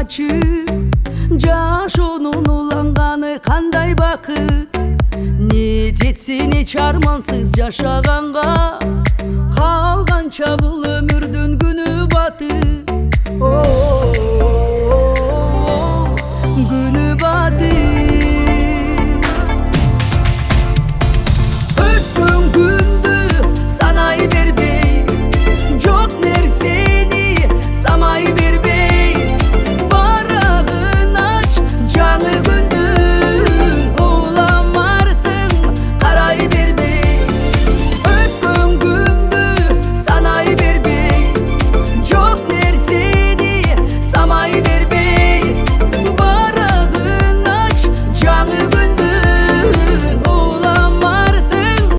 açık. Жашоонун уланганы кандай бакыт. Не жетсин эч армансыз жашаганга, калганча бул өмүрдүн күнү батык.